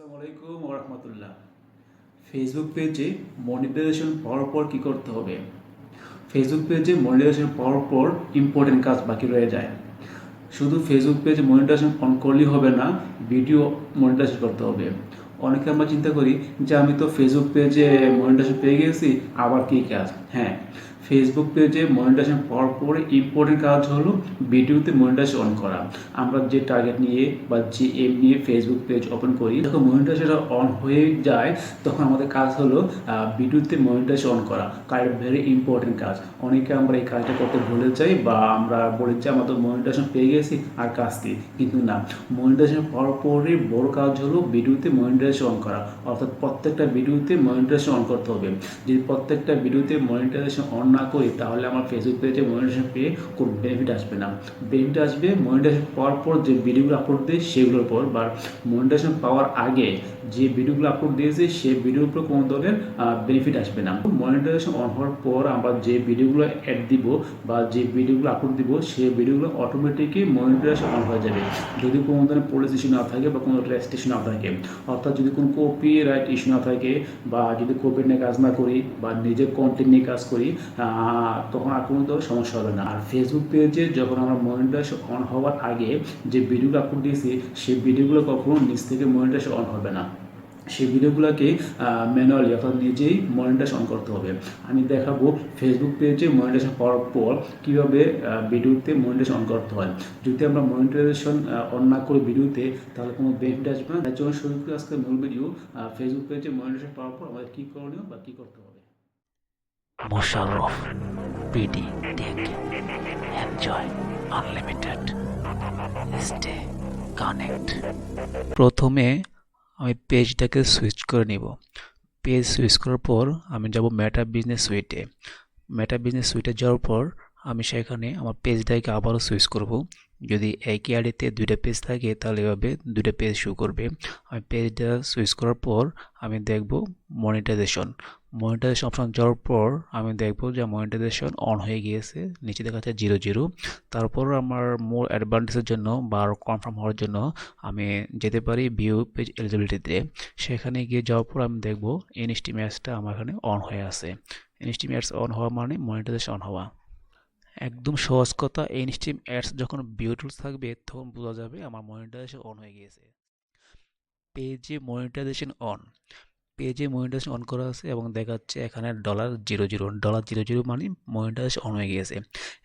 আসসালামু আলাইকুম ওয়া রাহমাতুল্লাহ। ফেসবুক পেজে মনিটাইজেশন পাওয়ার পর কী করতে হবে? ফেসবুক পেজে মনিটাইজেশন পাওয়ার পর ইম্পর্টেন্ট কাজ বাকি রয়ে যায়। শুধু ফেসবুক পেজে মনিটাইজেশন অন করলেই হবে না, ভিডিও মনিটাইজেশন করতে হবে। অনেকে আমরা চিন্তা করি যে আমি তো ফেসবুক পেজে মনিটাইজেশন পেয়ে গেছি, আবার কী কাজ? হ্যাঁ, ফেসবুক পেজে মনিটাইজেশন পাওয়ার পরে ইম্পর্টেন্ট কাজ হলো ভিডিওতে মনিটাইজেশন অন করা। আমরা যে টার্গেট নিয়ে বা যে এম নিয়ে ফেসবুক পেজ ওপেন করি, যখন মনিটাইজেশন অন হয়ে যায় তখন আমাদের কাজ হলো ভিডিওতে মনিটাইজেশন অন করা। ভেরি ইম্পর্টেন্ট কাজ। অনেকে আমরা এই কাজটা করতে ভুলে যাই বা আমরা বলি যে আমরা তো মনিটাইজেশন পেয়ে গেছি আর কাজ কি, কিন্তু না, মনিটাইজেশন পাওয়ার পরে বড় কাজ হলো ভিডিওতে মনিটাইজেশন অন করা। অর্থাৎ প্রত্যেকটা ভিডিওতে মনিটাইজেশন অন করতে হবে। যদি প্রত্যেকটা ভিডিওতে মনিটাইজেশন অন না করি তাহলে আমার ফেসবুক পেজে মনিটাইজেশন পেয়ে কোনো বেনিফিট আসবে না। বেনিফিট আসবে মনিটাইজেশন পাওয়ার পর যে ভিডিওগুলো আপলোড দিই সেগুলোর পর, বা মনিটাইজেশন পাওয়ার আগে যে ভিডিওগুলো আপলোড দিয়েছি সেই ভিডিওর উপর কোনো ধরনের বেনিফিট আসবে না। মনিটাইজেশন অন হওয়ার পর আমরা যে ভিডিওগুলো অ্যাড দিব বা যে ভিডিওগুলো আপলোড দিব সেই ভিডিওগুলো অটোমেটিকই মনিটাইজেশন অন হয়ে যাবে, যদি কোনো ধরনের পলিসি ইস্যু না থাকে বা কোনো রেস্ট্রিকশন না থাকে। অর্থাৎ যদি কোনো কপিরাইট ইস্যু না থাকে বা যদি কপি নিয়ে কাজ না করি বা নিজের কন্টেন্ট নিয়ে কাজ করি, তখন আর কোনো ধরনের সমস্যা হবে না। আর ফেসবুক পেজে যখন আমরা মনিটাইজেশন অন হওয়ার আগে যে ভিডিওগুলো আপলোড দিয়েছি সেই ভিডিওগুলো কখনো নিজ থেকে মনিটাইজেশন অন হবে না। সেই ভিডিওগুলোকে ম্যানুয়ালি অর্থাৎ নিজেই মনিটাইজেশন অন করতে হবে। আমি দেখাবো ফেসবুক পেজে মনিটাইজেশন পাওয়ার পর কীভাবে ভিডিওতে মনিটাইজেশন অন করতে হয়। যদি আমরা মনিটাইজেশন অন না করি ভিডিওতে তাহলে কোনো বেনিফিট আসবে না। তার জন্য শুরু করে আজকে মূল ভিডিও ফেসবুক পেজে মনিটাইজেশন পাওয়ার পর আমাদের কী করণীয় বা কী করতে হবে। Mosharraf BD tech enjoy unlimited stay connect. প্রথমে আমি পেজটাকে সুইচ করে নিব। পেজ সুইচ করার পর আমি যাব মেটা বিজনেস সুইটে। মেটা বিজনেস সুইটে যাওয়ার পর আমি সেখানে আমার পেজটাকে আবারও সুইচ করব। যদি একই আইডিতে দুইটা পেজ থাকে তাহলে এভাবে দুইটা পেজ শো করবে। আমি পেজটা সুইচ করার পর আমি দেখব মনিটাইজেশন অপশন যাওয়ার পর আমি দেখব যে মনিটাইজেশন অন হয়ে গিয়েছে, নিচে দেখা যাচ্ছে 00। তারপর আমার মোর অ্যাডভান্টেজের জন্য বা আরও কনফার্ম হওয়ার জন্য আমি যেতে পারি ভিউ পেজ এলিজিবিলিটিতে। সেখানে গিয়ে যাওয়ার পর আমি দেখব এনএসটি ম্যাচটা আমার এখানে অন হয়ে আছে। এনএসটি ম্যাচ অন হওয়া মানে মনিটাইজেশন অন হওয়া। একদম সহজ কথা, এনএসটি অ্যাডস যখন ভিউ টুলস থাকবে তখন বোঝা যাবে আমার মনিটাইজেশন অন হয়ে গিয়েছে। পেজে মনিটাইজেশন অন, পেজে মনিটাইজেশন অন করা আছে এবং দেখাচ্ছে এখানে $00 মানে মনিটাইজেশন অন হয়ে গিয়েছে।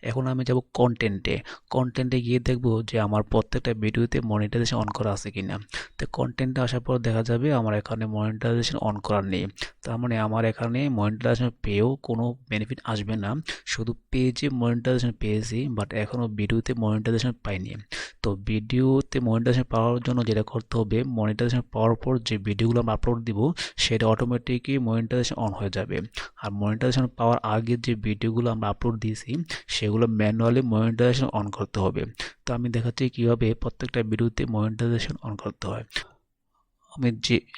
এখন আমি যাব কন্টেন্টে গিয়ে দেখব যে আমার প্রত্যেকটা ভিডিওতে মনিটাইজেশন অন করা আছে কিনা। তো কন্টেন্টে আসার পর দেখা যাবে আমার এখানে মনিটাইজেশন অন করা নেই। তার মানে আমার এখানে মনিটাইজেশন পেয়েও কোনো বেনিফিট আসবে না। শুধু পেজে মনিটাইজেশন পেয়েছি বাট এখনও ভিডিওতে মনিটাইজেশন পাইনি। তো ভিডিওতে মনিটাইজেশন পাওয়ার জন্য যেটা করতে হবে, মনিটাইজেশন পাওয়ার পর যে ভিডিওগুলো আমরা আপলোড দিব সেটা অটোমেটিকই মনিটাইজেশন অন হয়ে যাবে। আর মনিটাইজেশন পাওয়ার আগে যে ভিডিওগুলো আমরা আপলোড দিয়েছি সেগুলো ম্যানুয়ালি মনিটাইজেশন অন করতে হবে। তো আমি দেখাচ্ছি কীভাবে প্রত্যেকটা ভিডিওতে মনিটাইজেশন অন করতে হয়।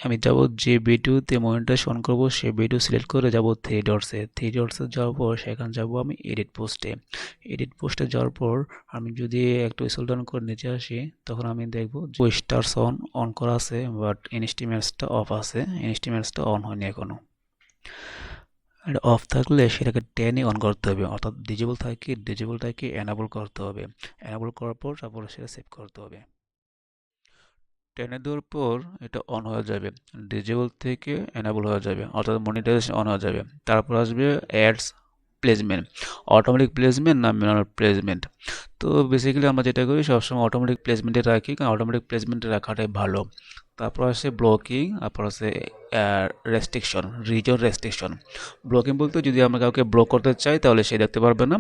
আমি যাব যে ভিডিওতে মনিটাইজেশন অন করব সেই ভিডিও সিলেক্ট করে যাব থ্রি ডটসে যাওয়ার পর সেখানে যাব আমি এডিট পোস্টে যাওয়ার পর আমি যদি একটু স্ক্রল ডাউন করে নিচে আসি তখন আমি দেখব যে স্টারস অন করা আছে বাট ইনস্টিমেটসটা অফ আছে। ইনস্টিমেটসটা অন হয়নি এখনো। এটা অফ থাকলে সেটাকে টেনে অন করতে হবে, অর্থাৎ ডিজেবলটাকে এনাবল করতে হবে। এনাবল করার পর তারপর সেটা সেভ করতে হবে। টেনে দেওয়ার পর এটা অন হয়ে যাবে, ডিজেবল থেকে এনাবল হয়ে যাবে, অর্থাৎ মনিটাইজেশন অন হয়ে যাবে। তারপর আসবে অ্যাডস প্লেসমেন্ট, অটোমেটিক প্লেসমেন্ট না ম্যানুয়াল প্লেসমেন্ট। তো বেসিক্যালি আমরা যেটা করি সবসময় অটোমেটিক প্লেসমেন্টে রাখি, কারণ অটোমেটিক প্লেসমেন্টে রাখাটাই ভালো। তারপর আসে ব্লকিং, তারপর আছে রেস্ট্রিকশন। ব্লকিং বলতে যদি আমরা কাউকে ব্লক করতে চাই তাহলে সে দেখতে পারবে না।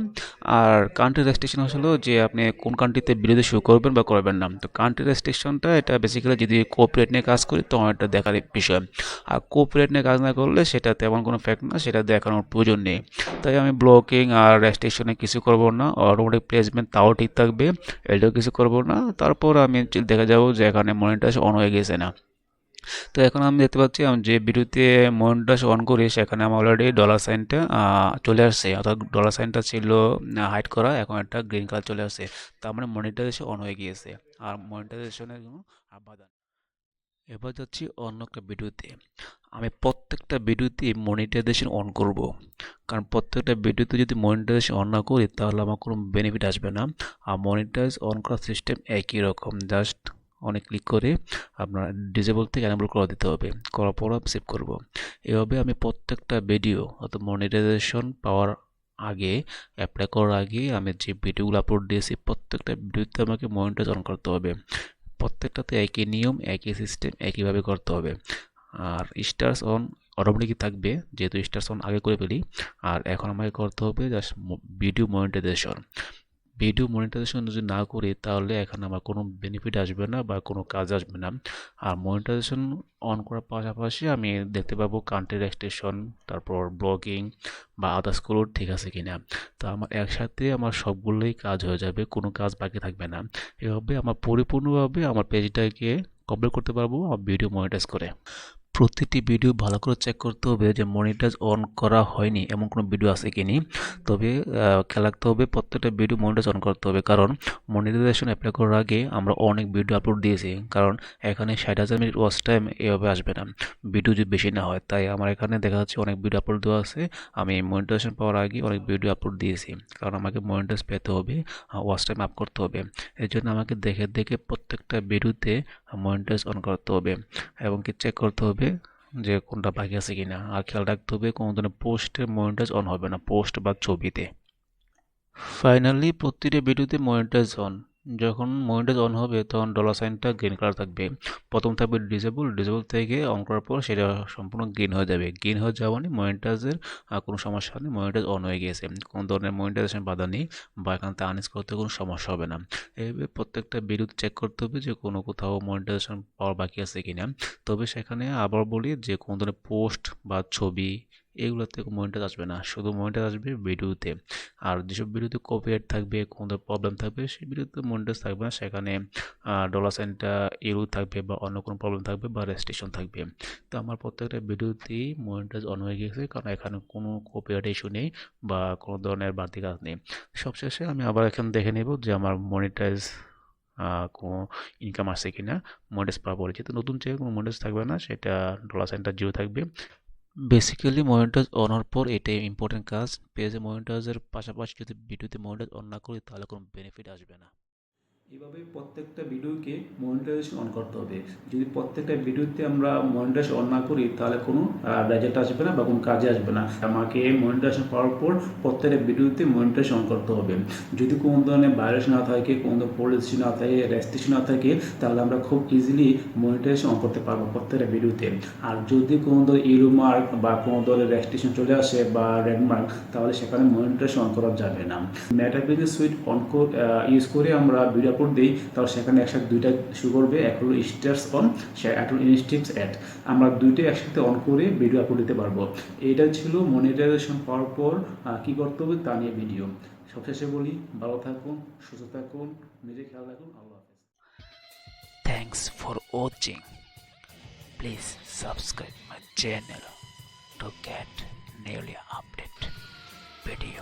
আর কান্ট্রি রেস্ট্রিকশন আসলে যে আপনি কোন কান্ট্রিতে বিরোধী শো করবেন বা করবেন না। তো কান্ট্রি রেস্ট্রিকশনটা এটা বেসিক্যালি যদি কোঅপারেট নিয়ে কাজ করি তখন এটা দেখার বিষয়। আর কোঅপারেট নিয়ে কাজ না করলে সেটা তেমন কোনো ফ্যাক্ট না, সেটা দেখানোর প্রয়োজন নেই। তাই আমি ব্লকিং আর রেস্ট্রিকশনে কিছু করব না। অটোমেটিক প্লেসমেন্ট তাও ঠিক থাকবে, এটাও কিছু করব না। তারপর আমি দেখা যাবো যে এখানে মনিটাইজেশন অন হয়ে গেছে না। তো এখন আমি দেখতে পাচ্ছি আমি যে ভিডিওতে মনিটাইজেশন অন করি সেখানে আমার অলরেডি ডলার সাইনটা চলে আসছে, অর্থাৎ ডলার সাইনটা ছিল হাইড করা, এখন একটা গ্রিন কালার চলে আসছে। তার মানে মনিটাইজেশন অন হয়ে গিয়েছে আর মনিটাইজেশনের কোনো বাধা নেই। এবার যাচ্ছি অন্য একটা ভিডিওতে। আমি প্রত্যেকটা ভিডিওতে মনিটাইজেশন অন করব, কারণ প্রত্যেকটা ভিডিওতে যদি মনিটাইজেশন অন না করি তাহলে আমার কোনো বেনিফিট আসবে না। আর মনিটাইজ অন করার সিস্টেম একই রকম, জাস্ট অনেক ক্লিক করে আপনার ডিসেবল থেকে এনেবল করে দিতে হবে, করার পর আমি সেভ করব। এভাবে আমি প্রত্যেকটা ভিডিও অর্থাৎ মনিটাইজেশন পাওয়ার আগে, অ্যাপ্লাই করার আগে আমি যে ভিডিওগুলো আপলোড দিয়েছি প্রত্যেকটা ভিডিওতে আমাকে মনিটাইজ অন করতে হবে। প্রত্যেকটাতে একই নিয়ম, একই সিস্টেম, একইভাবে করতে হবে। আর স্টার্স অন অটোমেটিকই থাকবে, যেহেতু স্টার্স অন আগে করে ফেলি। আর এখন আমাকে করতে হবে just video monetization. Video monetization যদি না করি তাহলে এখানে আমার কোনো বেনিফিট আসবে না বা কোনো কাজ আসবে না। আর মনিটাইজেশন অন করার পাশাপাশি আমি দেখতে পাবো কান্ট্রি রেজিস্ট্রেশন, তারপর ব্লগিং বা আদার্সগুলো ঠিক আছে কিনা। তো আমার একসাথে আমার সবগুলোই কাজ হয়ে যাবে, কোনো কাজ বাকি থাকবে না। এভাবে আমার পরিপূর্ণভাবে আমার পেজটাকে কমপ্লিট করতে পারবো আমার ভিডিও মনিটাইজ করে। প্রতিটি ভিডিও ভালো করে চেক করতে হবে যে মনিটাইজ অন করা হয়নি এমন কোনো ভিডিও আছে কি নি। তবে খেয়াল রাখতে হবে প্রত্যেকটা ভিডিও মনিটাইজ অন করতে হবে, কারণ মনিটাইজেশন অ্যাপ্লাই করার আগে আমরা অনেক ভিডিও আপলোড দিয়েছি, কারণ এখানে 60,000 মিনিট ওয়াচ টাইম এভাবে আসবে না ভিডিও যদি বেশি না হয়। তাই আমার এখানে দেখা যাচ্ছে অনেক ভিডিও আপলোড দেওয়া আছে। আমি মনিটাইজেশন পাওয়ার আগে অনেক ভিডিও আপলোড দিয়েছি, কারণ আমাকে মনিটাইজ পেতে হবে, ওয়াচ টাইম আপ করতে হবে। এর জন্য আমাকে দেখে দেখে প্রত্যেকটা ভিডিওতে মনিটাইজ অন করতে হবে এবং কি চেক করতে হবে যে কোনটা বাকি আছে কিনা। আর খেয়াল রাখতে হবে কোনো ধরনের পোস্টের মনিটাইজ অন হবে না, পোস্ট বা ছবিতে। ফাইনালি প্রতিটা ভিডিওতে মনিটাইজ অন। যখন মনিটাইজ অন হবে তখন ডলার সাইনটা গ্রিন কালার থাকবে। প্রথম থাকবে ডিসেবল, ডিসেবল থেকে অন করার পর সেটা সম্পূর্ণ গ্রিন হয়ে যাবে। গ্রিন হয়ে যাওয়া মানে মনিটাইজের কোনো সমস্যা নেই, মনিটাইজ অন হয়ে গিয়েছে, কোনো ধরনের মনিটাইজেশন বাধা নেই বা এখান থেকে আর্নিং করতে কোনো সমস্যা হবে না। এইভাবে প্রত্যেকটা ভিডিওতে চেক করতে হবে যে কোনো কোথাও মনিটাইজেশন পাওয়ার বাকি আছে কিনা। তবে সেখানে আবার বলি যে কোনো ধরনের পোস্ট বা ছবি এগুলোতে মনিটাইজ আসবে না, শুধু মনিটাইজ আসবে ভিডিওতে। আর যেসব ভিডিওতে কপিরাইট থাকবে, কোনো প্রবলেম থাকবে সেই ভিডিওতে মনিটাইজ থাকবে না, সেখানে ডলার সাইনটা ইউরো থাকবে বা অন্য কোনো প্রবলেম থাকবে বা রেস্ট্রিকশন থাকবে। তো আমার প্রত্যেকটা ভিডিওতেই মনিটাইজ অন হয়ে গেছে, কারণ এখানে কোনো কপিরাইট ইস্যু নেই বা কোনো ধরনের বাড়তি কাজ নেই। সবশেষে আমি আবার এখানে দেখে নেব যে আমার মনিটাইজ কোনো ইনকাম আসছে কিনা মনিটাইজ পাওয়ার পরে। যেহেতু নতুন চেয়ে কোনো মনিটাইজ থাকবে না, সেটা ডলার সাইনটা জিরো থাকবে। বেসিক্যালি মনিটাইজ অন হওয়ার পর এটাই ইম্পর্টেন্ট কাজ। পেজে মনিটাইজের পাশাপাশি যদি ভিডিওতে মনিটাইজ অন না করি তাহলে কোনো বেনিফিট আসবে না। এভাবে প্রত্যেকটা ভিডিওকে মনিটাইজেশন অন করতে হবে। যদি প্রত্যেকটা ভিডিওতে আমরা মনিটাইজেশন অন না করি তাহলে কোনো রেজাল্ট আসবে না বা কোনো কাজে আসবে না। আমাকে মনিটাইজেশন পাওয়ার পর প্রত্যেকটা ভিডিওতে মনিটাইজেশন অন করতে হবে। যদি কোনো ধরনের ভাইরাস না থাকে, কোনো ধরনের পলিসি না থাকে, রেস্ট্রিকশন না থাকে, তাহলে আমরা খুব ইজিলি মনিটাইজেশন অন করতে পারবো প্রত্যেকটা ভিডিওতে। আর যদি কোনো ধরনের ইউরো মার্ক বা কোনো ধরনের রেস্ট্রিকশন চলে আসে বা রেড মার্ক, তাহলে সেখানে মনিটাইজেশন অন করা যাবে না। মেটা পেজের সুইট অন ইউজ করে আমরা ভিডিও আপলোড দিই, তাহলে সেখানে একসাথে দুইটা শো করবে, এক হলো স্টার্স অন, এক হলো ইনস্টিংস অ্যাড। আমরা দুইটাই একসাথে অন করে ভিডিও আপলোড দিতে পারবো। এটা ছিল মনিটাইজেশন পাওয়ার পর কী করতে হবে তা নিয়ে ভিডিও। সবশেষে বলি, ভালো থাকুন, সুস্থ থাকুন, নিজে খেয়াল রাখুন। আল্লাহ হাফেজ। Thanks for watching. Please subscribe my channel to get newly updated video.